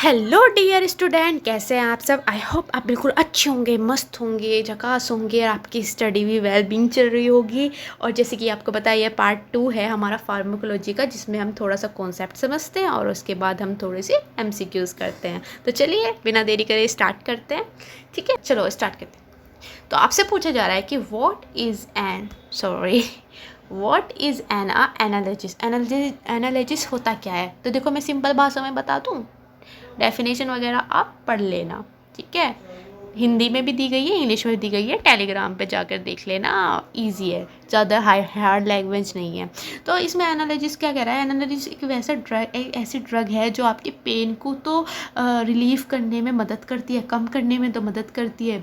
Hello dear student, कैसे हैं आप सब। आई होप आप बिल्कुल अच्छे होंगे, मस्त होंगे, झकास होंगे और आपकी स्टडी भी वेल बीइंग चल रही होगी। और जैसे कि आपको पता है ये पार्ट 2 है हमारा फार्माकोलॉजी का, जिसमें हम थोड़ा सा कॉन्सेप्ट समझते हैं और उसके बाद हम थोड़े से एमसीक्यूज़ करते हैं। तो चलिए बिना देरी करे स्टार्ट करते हैं। ठीक है, चलो स्टार्ट करते हैं। तो आपसे पूछा जा रहा है कि what is an analysis. Analysis होता क्या है। तो देखो मैं सिंपल भाषा में बता दूँ, डेफिनेशन वगैरह आप पढ़ लेना। ठीक है, हिंदी में भी दी गई है, इंग्लिश में भी दी गई है, टेलीग्राम पे जाकर देख लेना, इजी है, ज़्यादा हार्ड लैंग्वेज नहीं है। तो इसमें एनालिसिस क्या कह रहा है। एनालिसिस एक वैसा ड्रग, एक ऐसी ड्रग है जो आपके पेन को तो रिलीफ करने में मदद करती है, कम करने में तो मदद करती है,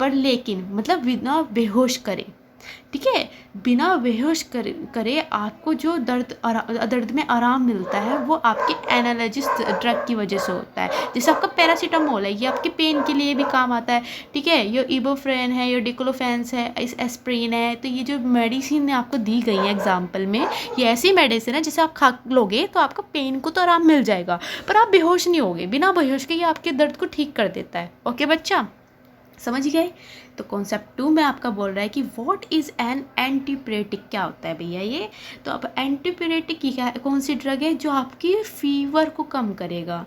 पर लेकिन मतलब बिना बेहोश करे। ठीक है, बिना बेहोश करे आपको जो दर्द में आराम मिलता है वो आपके एनालिसिस ड्रग की वजह से होता है। जैसे आपका पैरासीटामोल है, ये आपके पेन के लिए भी काम आता है। ठीक है, ये इबुप्रोफेन है, ये डिक्लोफेन्स है, इस एस्प्रिन है। तो ये जो मेडिसिन आपको दी गई है एग्जाम्पल में, ये ऐसी मेडिसिन है जिसे आप खा लोगे तो आपका पेन को तो आराम मिल जाएगा, पर आप बेहोश नहीं होगे। बिना बेहोश के ये आपके दर्द को ठीक कर देता है। ओके बच्चा, समझ गए। तो कॉन्सेप्ट 2 में आपका बोल रहा है कि व्हाट इज़ एन एंटीपिरेटिक। क्या होता है भैया ये। तो अब एंटीपिरेटिक की क्या, कौन सी ड्रग है जो आपकी फीवर को कम करेगा।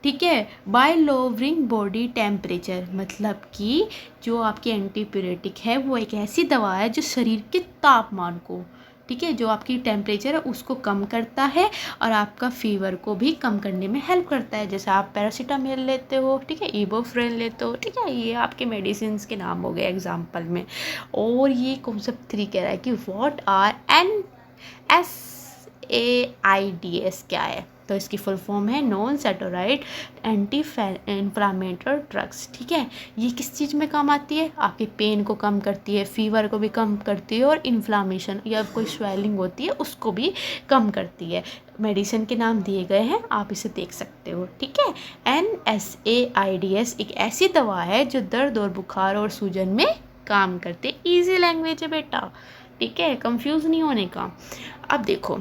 ठीक है, बाय लोवरिंग बॉडी टेम्परेचर, मतलब कि जो आपकी एंटीपिरेटिक है वो एक ऐसी दवा है जो शरीर के तापमान को, ठीक है, जो आपकी टेम्परेचर है उसको कम करता है और आपका फीवर को भी कम करने में हेल्प करता है। जैसे आप पैरासीटामोल लेते हो, ठीक है, इबुप्रोफेन लेते हो, ठीक है, ये आपके मेडिसिन के नाम हो गए एग्जाम्पल में। और ये कॉन्सेप्ट 3 कह रहा है कि व्हाट आर NSAIDs क्या है। तो इसकी फुल फॉर्म है non steroid anti inflammatory drugs. ठीक है, ये किस चीज़ में काम आती है, आपके पेन को कम करती है, फीवर को भी कम करती है और इन्फ्लामेशन या कोई स्वेलिंग होती है उसको भी कम करती है। मेडिसिन के नाम दिए गए हैं, आप इसे देख सकते हो। ठीक है, NSAIDs एक ऐसी दवा है जो दर्द और बुखार और सूजन में काम करते। ईजी लैंग्वेज है बेटा, ठीक है, कंफ्यूज नहीं होने का। अब देखो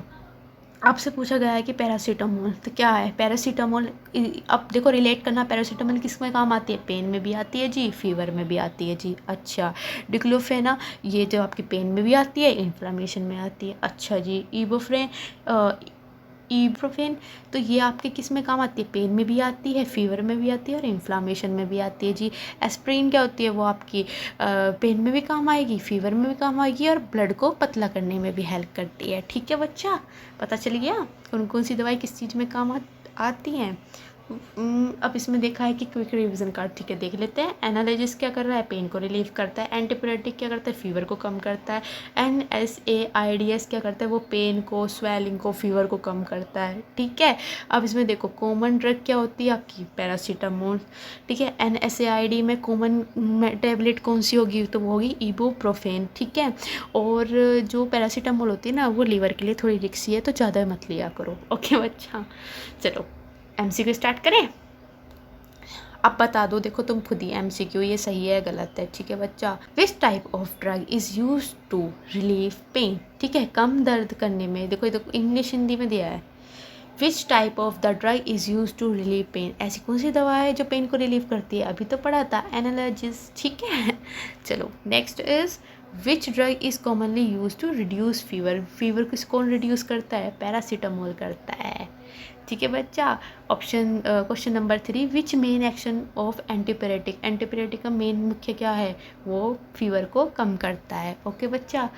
आपसे पूछा गया है कि पैरासीटामोल तो क्या है। पैरासीटामोल, अब देखो रिलेट करना, पैरासीटामोल किस में काम आती है। पेन में भी आती है जी, फीवर में भी आती है जी। अच्छा, डिक्लोफेना ये जो आपकी पेन में भी आती है, इन्फ्लामेशन में आती है। अच्छा जी, इबुप्रोफेन तो ये आपके किस में काम आती है, पेन में भी आती है, फीवर में भी आती है और इन्फ्लामेशन में भी आती है जी। एस्प्रिन क्या होती है, वो आपकी पेन में भी काम आएगी, फीवर में भी काम आएगी और ब्लड को पतला करने में भी हेल्प करती है। ठीक है बच्चा, पता चल गया कौन कौन सी दवाई किस चीज़ में काम आती हैं। अब इसमें देखा है कि क्विक रिवीजन कार्ड, ठीक है, देख लेते हैं। एनालिसिस क्या कर रहा है, पेन को रिलीव करता है। एंटीपिरेटिक क्या करता है, फीवर को कम करता है। NSAIDs क्या करता है, वो पेन को, स्वेलिंग को, फीवर को कम करता है। ठीक है, अब इसमें देखो कॉमन ड्रग क्या होती है आपकी, पैरासीटामोल। ठीक है, NSAID में कॉमन टेबलेट कौन सी होगी, तो वो होगी इबुप्रोफेन। ठीक है, और जो पैरासीटामोल होती है ना वो लीवर के लिए थोड़ी रिक्सी है, तो ज़्यादा मत लिया करो। ओके बच्चा, चलो MCQ स्टार्ट करें। अब बता दो, देखो तुम खुद ही MCQ ये सही है गलत है। ठीक है बच्चा, which type of drug is use to relieve pain. ठीक है, कम दर्द करने में, देखो देखो इंग्लिश हिंदी में दिया है। Which type of the drug is use to relieve pain, ऐसी कौन सी दवा है जो पेन को रिलीव करती है, अभी तो पढ़ा था, एनालिसिस। ठीक है, चलो next is which drug is commonly use to reduce fever. Fever किस कौन रिड्यूस करता है, पैरासीटामोल करता है। ठीक है बच्चा, option question number 3, which main action of antipyretic. Antipyretic का मेन मुख्य क्या है, वो फीवर को कम करता है। ओके बच्चा,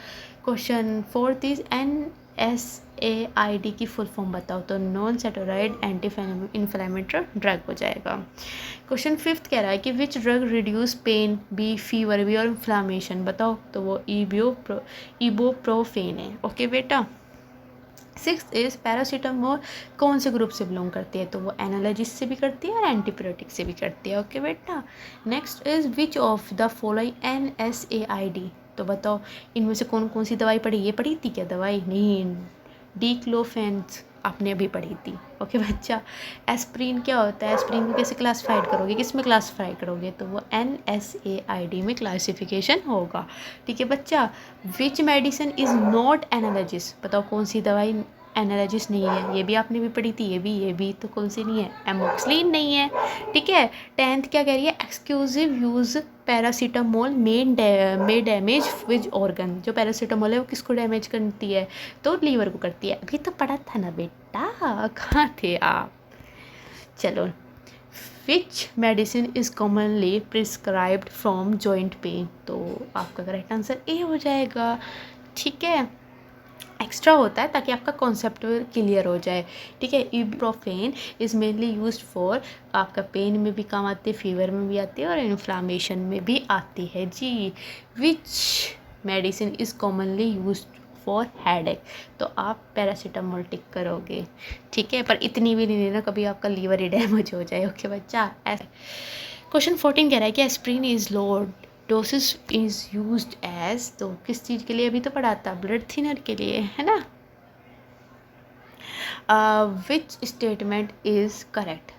क्वेश्चन 4 इज NSAID की फुल फॉर्म बताओ, तो non steroid anti inflammatory drug हो जाएगा। क्वेश्चन 5 कह रहा है कि विच ड्रग रिड्यूस पेन बी, फीवर बी और इन्फ्लामेशन, बताओ, तो वो इबुप्रोफेन है। ओके बेटा, 6 इज पैरासीटामोल कौन से ग्रुप से बिलोंग करती है, तो वो एनालिसिस से भी करती है और एंटीपिरेटिक से भी करती है। ओके बेटा, next is which of the following NSAID, तो बताओ इनमें से कौन कौन सी दवाई पढ़ी, ये पढ़ी थी क्या दवाई, नहीं, डिक्लोफेन्स आपने अभी पढ़ी थी। ओके बच्चा, एस्प्रिन क्या होता है, एस्प्रिन को कैसे क्लासीफाइड करोगे, किस में क्लासीफाई करोगे, तो वो NSAID में क्लासिफिकेशन होगा। ठीक है बच्चा, विच मेडिसिन इज़ नॉट एनालिसिस, बताओ कौन सी दवाई एनालिसिस नहीं है, ये भी आपने भी पढ़ी थी, ये भी तो कौन सी नहीं है, एमोक्सिलिन नहीं है, ठीक है। 10th क्या कह रही है, exclusive use paracetamol may damage which organ. जो पैरासीटामोल है वो किसको डैमेज करती है, तो लीवर को करती है। अभी तो पढ़ा था ना बेटा, कहाँ थे आप। चलो, which medicine is commonly prescribed from joint pain, तो आपका करेक्ट आंसर ए हो जाएगा, ठीक है। एक्स्ट्रा होता है ताकि आपका कॉन्सेप्ट क्लियर हो जाए, ठीक है। इब्रोफेन इज़ मेनली यूज्ड फॉर, आपका पेन में भी काम आती है, फीवर में भी आती है और इन्फ्लामेशन में भी आती है जी। Which medicine is commonly used for headache, तो आप पैरासीटामोल टिक करोगे, ठीक है। पर इतनी भी नहीं लेना कभी आपका लीवर ही डैमेज हो जाए, ओके बच्चा। ऐसे क्वेश्चन 14 कह रहा है कि aspirin is low dosage is used as, तो किस चीज़ के लिए, अभी तो पढ़ा था, ब्लड थिनर के लिए, है ना। विच स्टेटमेंट इज़ करेक्ट,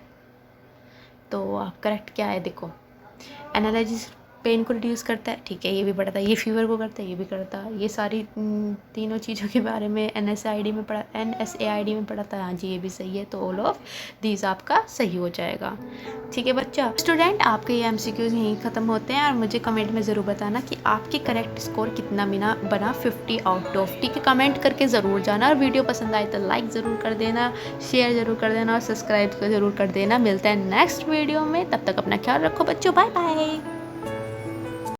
तो आप करेक्ट क्या है देखो, एनालिसिस पेन को रिड्यूस करता है, ठीक है, ये भी पढ़ा था। ये फीवर को करता है, ये भी करता है। ये सारी तीनों चीज़ों के बारे में NSAID में पढ़ा था, हाँ जी ये भी सही है। तो ऑल ऑफ दीज आपका सही हो जाएगा, ठीक है बच्चा। स्टूडेंट, आपके ये MCQs यहीं ख़त्म होते हैं और मुझे कमेंट में ज़रूर बताना कि आपके करेक्ट स्कोर कितना बना 50 आउट ऑफ, ठीक है। कमेंट करके ज़रूर जाना, और वीडियो पसंद आए तो लाइक ज़रूर कर देना, शेयर ज़रूर कर देना और सब्सक्राइब ज़रूर कर देना। मिलते हैं नेक्स्ट वीडियो में, तब तक अपना ख्याल रखो बच्चों, बाय बाय।